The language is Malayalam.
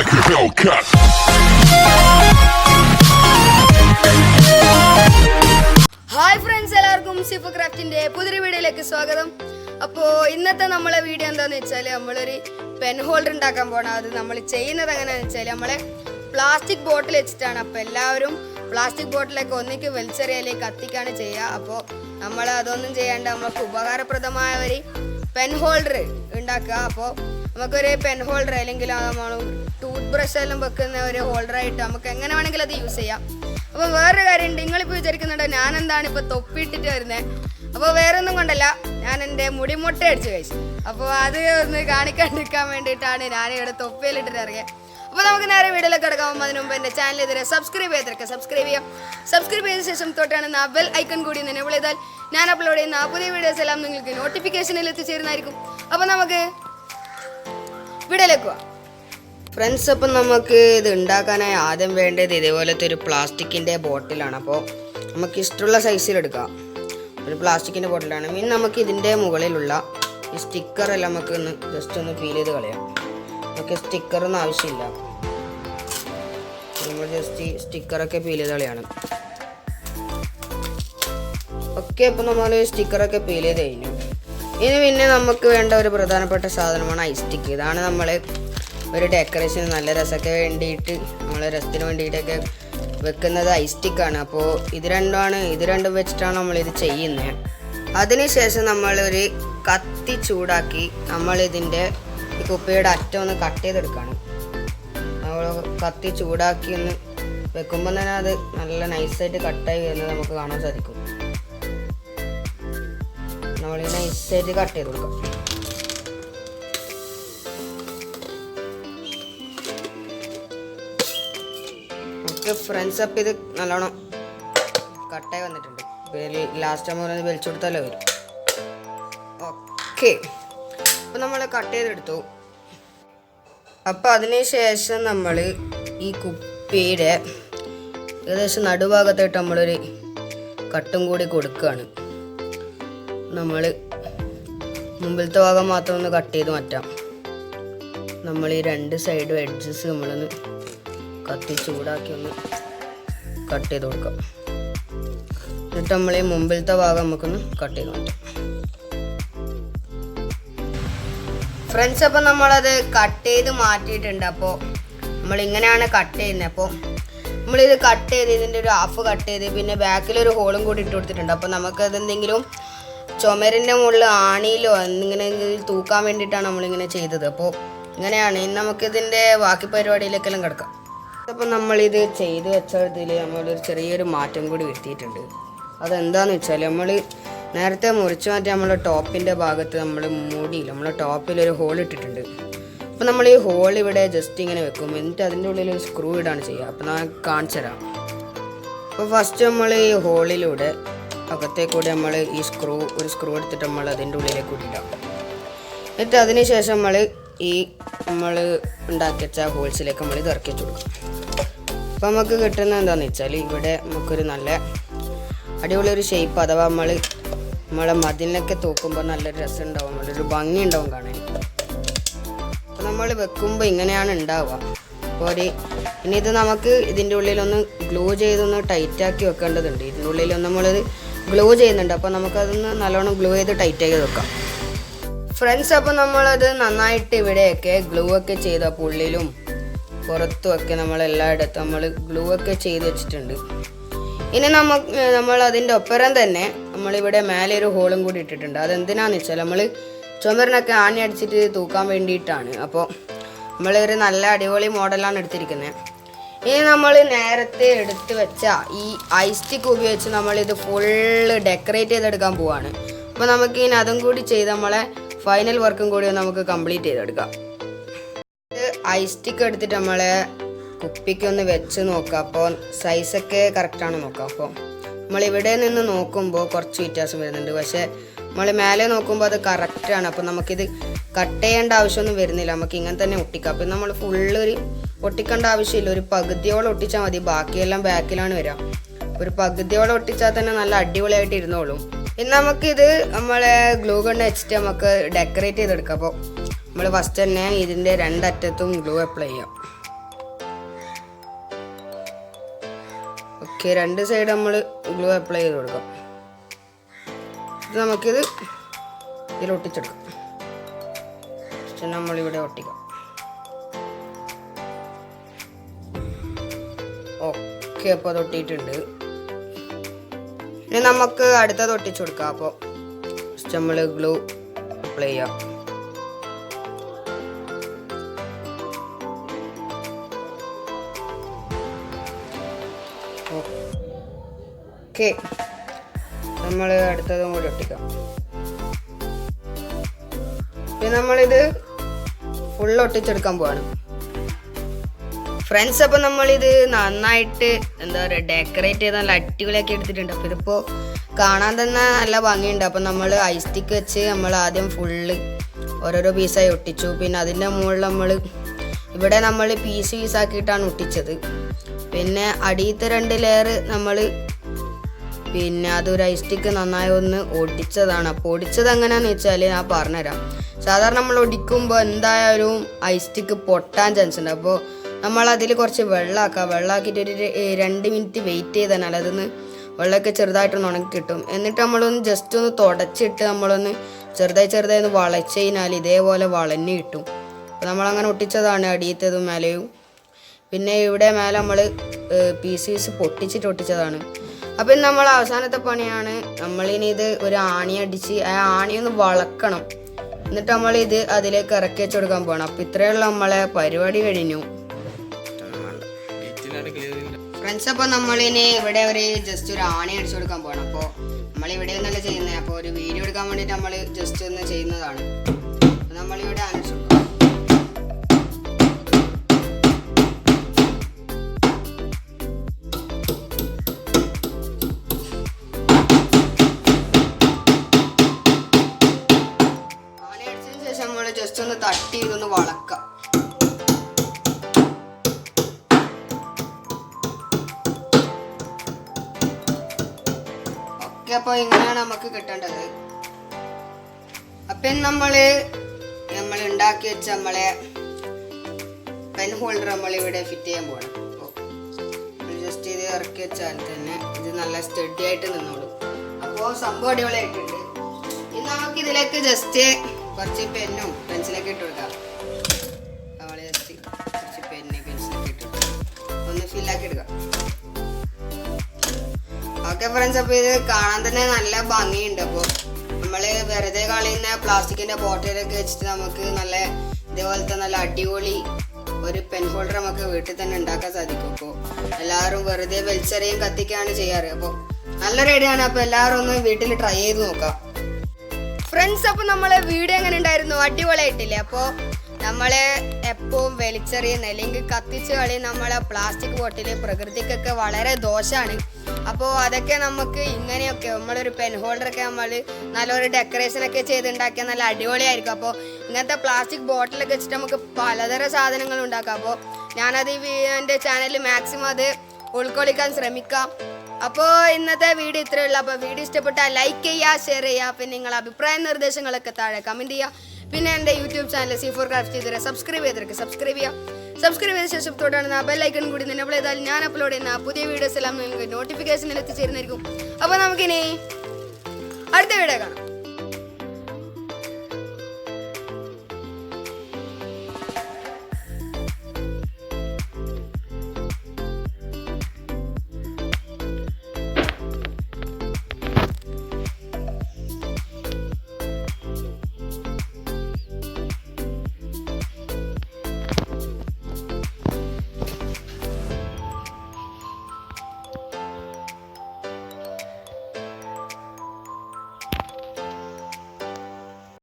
like a Hellcat. Hi friends, എല്ലാവർക്കും സിഫു ക്രാഫ്റ്റിന്റെ പുതിയൊരു വീഡിയോയിലേക്ക് സ്വാഗതം. അപ്പോൾ ഇന്നത്തെ നമ്മളെ വീഡിയോ എന്താണെന്ന് വെച്ചാൽ നമ്മളൊരു പെൻ ഹോൾഡർ ഉണ്ടാക്കാൻ പോകണം. അത് നമ്മൾ ചെയ്യുന്നത് എങ്ങനെയാണെന്ന് വെച്ചാൽ നമ്മളെ പ്ലാസ്റ്റിക് ബോട്ടിൽ വെച്ചിട്ടാണ്. അപ്പോൾ എല്ലാവരും പ്ലാസ്റ്റിക് ബോട്ടിലൊക്കെ ഒന്നിക്ക് വലിച്ചെറിയലേക്ക് കത്തിക്കാണ് ചെയ്യുക. അപ്പോൾ നമ്മൾ അതൊന്നും ചെയ്യാണ്ട് നമുക്ക് ഉപകാരപ്രദമായ ഒരു പെൻ ഹോൾഡർ ഉണ്ടാക്കുക. അപ്പോൾ നമുക്കൊരു പെൻ ഹോൾഡർ അല്ലെങ്കിൽ നമ്മൾ ടൂത്ത് ബ്രഷ് എല്ലാം വെക്കുന്ന ഒരു ഹോൾഡറായിട്ട് നമുക്ക് എങ്ങനെ വേണമെങ്കിലും അത് യൂസ് ചെയ്യാം. അപ്പോൾ വേറൊരു കാര്യമുണ്ട്, നിങ്ങളിപ്പോൾ വിചാരിക്കുന്നുണ്ട് ഞാൻ എന്താണ് ഇപ്പോൾ തൊപ്പിയിട്ടിട്ട് വരുന്നത്. അപ്പോൾ വേറെ ഒന്നും കൊണ്ടല്ല, ഞാൻ എൻ്റെ മുടിമുട്ട അടിച്ച് കഴിച്ചു. അപ്പോൾ അത് ഒന്ന് കാണിക്കാണ്ടിരിക്കാൻ വേണ്ടിയിട്ടാണ് ഞാനിവിടെ തൊപ്പിയിലിട്ടിട്ട് ഇറങ്ങിയത്. അപ്പോൾ നമുക്ക് നേരെ വീഡിയോയിലേക്ക് കിടക്കാൻ അതിന് മുമ്പ് എൻ്റെ ചാനൽ ഇതുവരെ സബ്സ്ക്രൈബ് ചെയ്തിരിക്കുക. സബ്സ്ക്രൈബ് ചെയ്യാം. സബ്സ്ക്രൈബ് ചെയ്ത ശേഷം തൊട്ടാണ് ആ ബെൽ ഐക്കൺ കൂടി എനേബിൾ ചെയ്താൽ ഞാൻ അപ്ലോഡ് ചെയ്യുന്ന ആ പുതിയ വീഡിയോസ് എല്ലാം നിങ്ങൾക്ക് നോട്ടിഫിക്കേഷനിൽ എത്തിച്ചേരുന്നതായിരിക്കും. അപ്പോൾ നമുക്ക് വീഡിയോയിലേക്ക് പോവാം ഫ്രണ്ട്സ്. അപ്പം നമുക്ക് ഇത് ഉണ്ടാക്കാനായി ആദ്യം വേണ്ടത് ഇതേപോലത്തെ ഒരു പ്ലാസ്റ്റിക്കിൻ്റെ ബോട്ടിലാണ്. അപ്പോൾ നമുക്ക് ഇഷ്ടമുള്ള സൈസിലെടുക്കാം. ഒരു പ്ലാസ്റ്റിക്കിൻ്റെ ബോട്ടിലാണ്. പിന്നെ നമുക്ക് ഇതിൻ്റെ മുകളിലുള്ള ഈ സ്റ്റിക്കറെല്ലാം നമുക്ക് ഒന്ന് ജസ്റ്റ് ഒന്ന് പീൽ ചെയ്ത് കളയാം. നമുക്ക് സ്റ്റിക്കറൊന്നും ആവശ്യമില്ല. നമ്മൾ ജസ്റ്റ് ഈ സ്റ്റിക്കറൊക്കെ പീൽ ചെയ്ത് കളയാണ്. ഓക്കെ, അപ്പോൾ നമ്മൾ സ്റ്റിക്കറൊക്കെ പീൽ ചെയ്ത് കഴിഞ്ഞു. ഇനി പിന്നെ നമുക്ക് വേണ്ട ഒരു പ്രധാനപ്പെട്ട സാധനമാണ് ഐ സ്റ്റിക്ക്. ഇതാണ് നമ്മൾ ഒരു ഡെക്കറേഷൻ നല്ല രസമൊക്കെ വേണ്ടിയിട്ട് നമ്മൾ രസത്തിന് വേണ്ടിയിട്ടൊക്കെ വെക്കുന്നത് ഐ സ്റ്റിക്കാണ്. അപ്പോൾ ഇത് രണ്ടും വെച്ചിട്ടാണ് നമ്മളിത് ചെയ്യുന്നത്. അതിനുശേഷം നമ്മളൊരു കത്തി ചൂടാക്കി നമ്മളിതിൻ്റെ ഈ കുപ്പിയുടെ അറ്റം ഒന്ന് കട്ട് ചെയ്തെടുക്കുകയാണ്. നമ്മൾ കത്തി ചൂടാക്കി ഒന്ന് വെക്കുമ്പോൾ തന്നെ അത് നല്ല നൈസായിട്ട് കട്ടായി വരുന്നത് നമുക്ക് കാണാൻ സാധിക്കും. നമ്മൾ നൈസായിട്ട് കട്ട് ചെയ്ത് കൊടുക്കാം. ഓക്കെ ഫ്രണ്ട്സ്, അപ്പം ഇത് നല്ലോണം കട്ടായി വന്നിട്ടുണ്ട്. ലാസ്റ്റ് ആകുമ്പോൾ വലിച്ചു കൊടുത്താലോ വരും. ഓക്കെ, അപ്പം നമ്മൾ കട്ട് ചെയ്തെടുത്തു. അപ്പം അതിന് ശേഷം നമ്മൾ ഈ കുപ്പിയുടെ ഏകദേശം നടുഭാഗത്തായിട്ട് നമ്മളൊരു കട്ടും കൂടി കൊടുക്കുകയാണ്. നമ്മൾ മുമ്പിലത്തെ ഭാഗം മാത്രം ഒന്ന് കട്ട് ചെയ്ത് മാറ്റാം. നമ്മൾ ഈ രണ്ട് സൈഡും എഡ്ജസ് നമ്മളൊന്ന് കത്തി ചൂടാക്കി ഒന്ന് കട്ട് ചെയ്ത് കൊടുക്കാം. എന്നിട്ട് നമ്മൾ ഈ മുമ്പിലത്തെ ഭാഗം നമുക്കൊന്ന് കട്ട് ചെയ്ത് മാറ്റാം ഫ്രണ്ട്സ്. അപ്പം നമ്മളത് കട്ട് ചെയ്ത് മാറ്റിയിട്ടുണ്ട്. അപ്പോൾ നമ്മളിങ്ങനെയാണ് കട്ട് ചെയ്യുന്നത്. അപ്പോൾ നമ്മളിത് കട്ട് ചെയ്ത് ഇതിൻ്റെ ഒരു ഹാഫ് കട്ട് ചെയ്ത് പിന്നെ ബാക്കിലൊരു ഹോളും കൂടി ഇട്ട് കൊടുത്തിട്ടുണ്ട്. അപ്പോൾ നമുക്കത് എന്തെങ്കിലും ചുമരിൻ്റെ മുകളിൽ ആണിയിലോ എന്നിങ്ങനെ തൂക്കാൻ വേണ്ടിയിട്ടാണ് നമ്മളിങ്ങനെ ചെയ്തത്. അപ്പോൾ ഇങ്ങനെയാണ്. ഇനി നമുക്കിതിൻ്റെ ബാക്കി പരിപാടിയിലേക്കെല്ലാം കിടക്കാം. അപ്പോൾ നമ്മളിത് ചെയ്ത് വെച്ചതിൽ നമ്മളൊരു ചെറിയൊരു മാറ്റം കൂടി വരുത്തിയിട്ടുണ്ട്. അതെന്താണെന്ന് വെച്ചാൽ നമ്മൾ നേരത്തെ മുറിച്ച് മാറ്റി നമ്മളെ ടോപ്പിൻ്റെ ഭാഗത്ത് നമ്മൾ മൂടിയില്ല, നമ്മളെ ടോപ്പിലൊരു ഹോൾ ഇട്ടിട്ടുണ്ട്. അപ്പോൾ നമ്മൾ ഈ ഹോൾ ഇവിടെ ജസ്റ്റ് ഇങ്ങനെ വെക്കും. എന്നിട്ട് അതിൻ്റെ ഉള്ളിൽ ഒരു സ്ക്രൂ ഇടാണ് ചെയ്യുക. അപ്പോൾ ഞാൻ കാണിച്ചു തരാം. അപ്പോൾ ഫസ്റ്റ് നമ്മൾ ഈ ഹോളിലൂടെ അകത്തേക്കൂടെ നമ്മൾ ഈ ഒരു സ്ക്രൂ എടുത്തിട്ട് നമ്മൾ അതിൻ്റെ ഉള്ളിലേക്ക് കൂട്ടിയിടാം. എന്നിട്ട് അതിന് ശേഷം നമ്മൾ ഉണ്ടാക്കി വെച്ച ഹോൾസിലേക്ക് നമ്മൾ ഇത് ഇറക്കി വെച്ച് കൊടുക്കും. അപ്പോൾ നമുക്ക് കിട്ടുന്നത് എന്താണെന്ന് വെച്ചാൽ ഇവിടെ നമുക്കൊരു നല്ല അടിപൊളി ഒരു ഷേപ്പ്, അഥവാ നമ്മളെ മതിലിനൊക്കെ തൂക്കുമ്പോൾ നല്ലൊരു രസം ഉണ്ടാവും, നല്ലൊരു ഭംഗി ഉണ്ടാവും കാണാൻ. അപ്പോൾ നമ്മൾ വെക്കുമ്പോൾ ഇങ്ങനെയാണ് ഉണ്ടാവുക. അപ്പോൾ ഇനി ഇത് നമുക്ക് ഇതിൻ്റെ ഉള്ളിലൊന്ന് ഗ്ലൂ ചെയ്തൊന്ന് ടൈറ്റാക്കി വെക്കേണ്ടതുണ്ട്. ഇതിൻ്റെ ഉള്ളിലൊന്ന് നമ്മളിത് ഗ്ലൂ ചെയ്യുന്നുണ്ട്. അപ്പോൾ നമുക്കതൊന്ന് നല്ലോണം ഗ്ലൂ ചെയ്ത് ടൈറ്റാക്കി വെക്കാം ഫ്രണ്ട്സ്. അപ്പോൾ നമ്മളത് നന്നായിട്ട് ഇവിടെയൊക്കെ ഗ്ലൂ ഒക്കെ ചെയ്ത് അപ്പോൾ ഉള്ളിലും പുറത്തുമൊക്കെ നമ്മളെല്ലായിടത്തും നമ്മൾ ഗ്ലൂ ഒക്കെ ചെയ്ത് വെച്ചിട്ടുണ്ട്. ഇനി നമ്മൾ അതിൻ്റെ ഒപ്പരം തന്നെ നമ്മളിവിടെ മേലെ ഒരു ഹോളും കൂടി ഇട്ടിട്ടുണ്ട്. അതെന്തിനാണെന്ന് വെച്ചാൽ നമ്മൾ ചുമരിനൊക്കെ ആണി അടിച്ചിട്ട് തൂക്കാൻ വേണ്ടിയിട്ടാണ്. അപ്പോൾ നമ്മളൊരു നല്ല അടിപൊളി മോഡലാണ് എടുത്തിരിക്കുന്നത്. ഇനി നമ്മൾ നേരത്തെ എടുത്ത് വെച്ച ഈ ഐ സ്റ്റിക്ക് ഉപയോഗിച്ച് നമ്മളിത് ഫുള്ള് ഡെക്കറേറ്റ് ചെയ്തെടുക്കാൻ പോവാണ്. അപ്പോൾ നമുക്ക് ഇനി അതും കൂടി ചെയ്ത് നമ്മളെ ഫൈനൽ വർക്കും കൂടി നമുക്ക് കംപ്ലീറ്റ് ചെയ്തെടുക്കാം. ഐ സ്റ്റിക്ക് എടുത്തിട്ട് നമ്മളെ കുപ്പിക്കൊന്ന് വെച്ച് നോക്കാം. അപ്പോൾ സൈസൊക്കെ കറക്റ്റാണ് നോക്കാം. അപ്പോൾ നമ്മളിവിടെ നിന്ന് നോക്കുമ്പോൾ കുറച്ച് വ്യത്യാസം വരുന്നുണ്ട്, പക്ഷേ നമ്മൾ മേലെ നോക്കുമ്പോൾ അത് കറക്റ്റാണ്. അപ്പോൾ നമുക്കിത് കട്ട് ചെയ്യേണ്ട ആവശ്യമൊന്നും വരുന്നില്ല, നമുക്ക് ഇങ്ങനെ തന്നെ ഒട്ടിക്കാം. അപ്പോൾ നമ്മൾ ഫുള്ളൊരു ഒട്ടിക്കേണ്ട ആവശ്യമില്ല, ഒരു പകുതിയോളം ഒട്ടിച്ചാൽ മതി. ബാക്കിയെല്ലാം ബാക്കിലാണ് വരിക. ഒരു പകുതിയോളം ഒട്ടിച്ചാൽ തന്നെ നല്ല അടിപൊളിയായിട്ട് ഇരുന്നോളും. ഇനി നമുക്കിത് നമ്മളെ ഗ്ലൂ ഗൺ വെച്ചിട്ട് നമുക്ക് ഡെക്കറേറ്റ് ചെയ്തെടുക്കാം. അപ്പോൾ നമ്മൾ ഫസ്റ്റ് തന്നെ ഇതിൻ്റെ രണ്ടറ്റത്തും ഗ്ലൂ അപ്ലൈ ചെയ്യാം. ഓക്കെ, രണ്ട് സൈഡ് നമ്മൾ ഗ്ലൂ അപ്ലൈ ചെയ്ത് കൊടുക്കാം. ഇത് നമുക്കിത് ഇതിൽ ഒട്ടിച്ചെടുക്കാം. നമ്മളിവിടെ ഒട്ടിക്കാം. ഓക്കെ, അപ്പോൾ അത് ഒട്ടിയിട്ടുണ്ട്. ഇനി നമുക്ക് അടുത്തത് ഒട്ടിച്ചു കൊടുക്കാം. അപ്പോൾ നമ്മൾ ഗ്ലൂ അപ്ലൈ ചെയ്യാം. ഓക്കെ, നമ്മൾ അടുത്തതും കൂടി ഒട്ടിക്കാം. പിന്നെ നമ്മളിത് ഫുൾ ഒട്ടിച്ചെടുക്കാൻ പോവാണ് ഫ്രണ്ട്സ്. അപ്പം നമ്മളിത് നന്നായിട്ട് എന്താ പറയുക ഡെക്കറേറ്റ് ചെയ്ത് നല്ല അടിപൊളിയാക്കി എടുത്തിട്ടുണ്ട്. അപ്പോൾ ഇതിപ്പോൾ കാണാൻ തന്നെ നല്ല ഭംഗിയുണ്ട്. അപ്പം നമ്മൾ ഐസ് സ്റ്റിക്ക് വെച്ച് നമ്മൾ ആദ്യം ഫുള്ള് ഓരോരോ പീസായി ഒട്ടിച്ചു. പിന്നെ അതിൻ്റെ മുകളിൽ ഇവിടെ നമ്മൾ പീസാക്കിയിട്ടാണ് ഒട്ടിച്ചത്. പിന്നെ അടിയത്തെ 2 ലെയർ നമ്മൾ പിന്നെ അതൊരു ഐസ് സ്റ്റിക്ക് നന്നായി ഒന്ന് ഒടിച്ചതാണ്. അപ്പോൾ ഒടിച്ചത് എങ്ങനെയാണെന്ന് വെച്ചാൽ ഞാൻ പറഞ്ഞുതരാം. സാധാരണ നമ്മൾ ഒടിക്കുമ്പോൾ എന്തായാലും ഐസ് സ്റ്റിക്ക് പൊട്ടാൻ ചാൻസ് ഉണ്ട്. അപ്പോൾ നമ്മളതിൽ കുറച്ച് വെള്ളമാക്കിയിട്ട് ഒരു 2 മിനിറ്റ് വെയിറ്റ് ചെയ്താൽ അതൊന്ന് വെള്ളമൊക്കെ ചെറുതായിട്ടൊന്ന് ഉണക്കി കിട്ടും. എന്നിട്ട് നമ്മളൊന്ന് ജസ്റ്റ് ഒന്ന് തുടച്ചിട്ട് നമ്മളൊന്ന് ചെറുതായി ഒന്ന് വളച്ച് കഴിഞ്ഞാൽ ഇതേപോലെ വളഞ്ഞ് കിട്ടും. അപ്പോൾ നമ്മളങ്ങനെ ഒട്ടിച്ചതാണ് അടിയത്തതും മേലെയും. പിന്നെ ഇവിടെ മേലെ നമ്മൾ പീസീസ് പൊട്ടിച്ചിട്ട് ഒട്ടിച്ചതാണ്. അപ്പം നമ്മൾ അവസാനത്തെ പണിയാണ്. നമ്മളിനി ഇത് ഒരു ആണി അടിച്ച് ആ ആണിയൊന്ന് വളക്കണം. എന്നിട്ട് നമ്മളിത് അതിലേക്ക് ഇറക്കി വെച്ച് കൊടുക്കാൻ പോകണം. അപ്പം ഇത്രയുള്ള നമ്മളെ പരിപാടി കഴിഞ്ഞു ഫ്രണ്ട്സ്. അപ്പോൾ നമ്മളിനി ഇവിടെ ജസ്റ്റ് ഒരു ആണി അടിച്ചു കൊടുക്കാൻ പോകണം. അപ്പോൾ നമ്മളിവിടെ ഒന്നല്ല ചെയ്യുന്നത്. അപ്പോൾ ഒരു വീഡിയോ എടുക്കാൻ വേണ്ടിയിട്ട് നമ്മൾ ജസ്റ്റ് ഒന്ന് ചെയ്യുന്നതാണ്. നമ്മളിവിടെ അടിച്ചു കൊടുക്കാം. ജസ്റ്റ് ഒന്ന് തട്ടി ഇതൊന്ന് വളക്കാം. ഓക്കെ, അപ്പോൾ ഇങ്ങനെയാണ് നമുക്ക് കിട്ടേണ്ടത്. അപ്പം നമ്മൾ ഉണ്ടാക്കി വെച്ച നമ്മളെ പെൻ ഹോൾഡർ നമ്മളിവിടെ ഫിറ്റ് ചെയ്യാൻ പോകണം. അപ്പോൾ ജസ്റ്റ് ഇത് ഇറക്കി വെച്ചാൽ തന്നെ ഇത് നല്ല സ്റ്റഡി ആയിട്ട് നിന്നോളും. അപ്പോൾ സംഭവം അടിപൊളിയായിട്ടുണ്ട്. ഇനി നമുക്ക് ഇതിലേക്ക് ജസ്റ്റ് കുറച്ച് പെന്നും പെൻസിലൊക്കെ ഇട്ട് കൊടുക്കാം. ജസ്റ്റ് കുറച്ച് പെന്ന് പെൻസിലൊക്കെ ഇട്ട് ഒന്ന് ഫില്ലാക്കി എടുക്കാം. ഓക്കെ ഫ്രണ്ട്സ്, അപ്പോൾ ഇത് കാണാൻ തന്നെ നല്ല ഭംഗിയുണ്ട്. അപ്പോൾ നമ്മൾ വെറുതെ കളയുന്ന പ്ലാസ്റ്റിക്കിൻ്റെ ബോട്ടിലൊക്കെ വെച്ചിട്ട് നമുക്ക് നല്ല ഇതേപോലത്തെ നല്ല അടിപൊളി ഒരു പെൻ ഹോൾഡർ നമുക്ക് വീട്ടിൽ തന്നെ ഉണ്ടാക്കാൻ സാധിക്കും. അപ്പോൾ എല്ലാവരും വെറുതെ വലിച്ചെറിയും കത്തിക്കാണ് ചെയ്യാറ്. അപ്പോൾ നല്ലൊരു ഐഡിയ ആണ്. അപ്പോൾ എല്ലാവരും ഒന്ന് വീട്ടിൽ ട്രൈ ചെയ്ത് നോക്കാം ഫ്രണ്ട്സ്. അപ്പോൾ നമ്മളെ വീഡിയോ എങ്ങനെ ഉണ്ടായിരുന്നു? അടിപൊളിയായിട്ടില്ലേ? അപ്പോൾ നമ്മളെ എപ്പോഴും വലിച്ചെറിയുന്ന അല്ലെങ്കിൽ കത്തിച്ച് കളയുന്ന നമ്മളെ പ്ലാസ്റ്റിക് ബോട്ടിൽ പ്രകൃതിക്കൊക്കെ വളരെ ദോഷമാണ്. അപ്പോൾ അതൊക്കെ നമുക്ക് ഇങ്ങനെയൊക്കെ നമ്മളൊരു പെൻ ഹോൾഡറൊക്കെ നമ്മൾ നല്ലൊരു ഡെക്കറേഷനൊക്കെ ചെയ്തുണ്ടാക്കിയാൽ നല്ല അടിപൊളിയായിരിക്കും. അപ്പോൾ ഇങ്ങനത്തെ പ്ലാസ്റ്റിക് ബോട്ടിലൊക്കെ വെച്ചിട്ട് നമുക്ക് പലതരം സാധനങ്ങൾ ഉണ്ടാക്കാം. അപ്പോൾ ഞാനത് എൻ്റെ ചാനലിൽ മാക്സിമം അത് ഉൾക്കൊള്ളിക്കാൻ ശ്രമിക്കാം. അപ്പോൾ ഇന്നത്തെ വീഡിയോ ഇത്രയേ ഉള്ളൂ. അപ്പോൾ വീഡിയോ ഇഷ്ടപ്പെട്ടാൽ ലൈക്ക് ചെയ്യുക, ഷെയർ ചെയ്യുക. പിന്നെ നിങ്ങളുടെ അഭിപ്രായ നിർദ്ദേശങ്ങളൊക്കെ താഴെ കമൻറ്റ് ചെയ്യുക. പിന്നെ എൻ്റെ യൂട്യൂബ് ചാനൽ C4 Crafts ചെയ്തവരെ സബ്സ്ക്രൈബ് ചെയ്യുക. സബ്സ്ക്രൈബ് ചെയ്ത ശേഷം തൊട്ടാണ് ബെല്ലൈക്കൺ കൂടി എനേബിൾ ചെയ്താൽ ഞാൻ അപ്ലോഡ് ചെയ്യുന്ന പുതിയ വീഡിയോസ് എല്ലാം നിങ്ങൾക്ക് നോട്ടിഫിക്കേഷനിൽ എത്തിച്ചേരുന്നതായിരിക്കും. അപ്പോൾ നമുക്കിനി അടുത്ത വീഡിയോ കാണാം.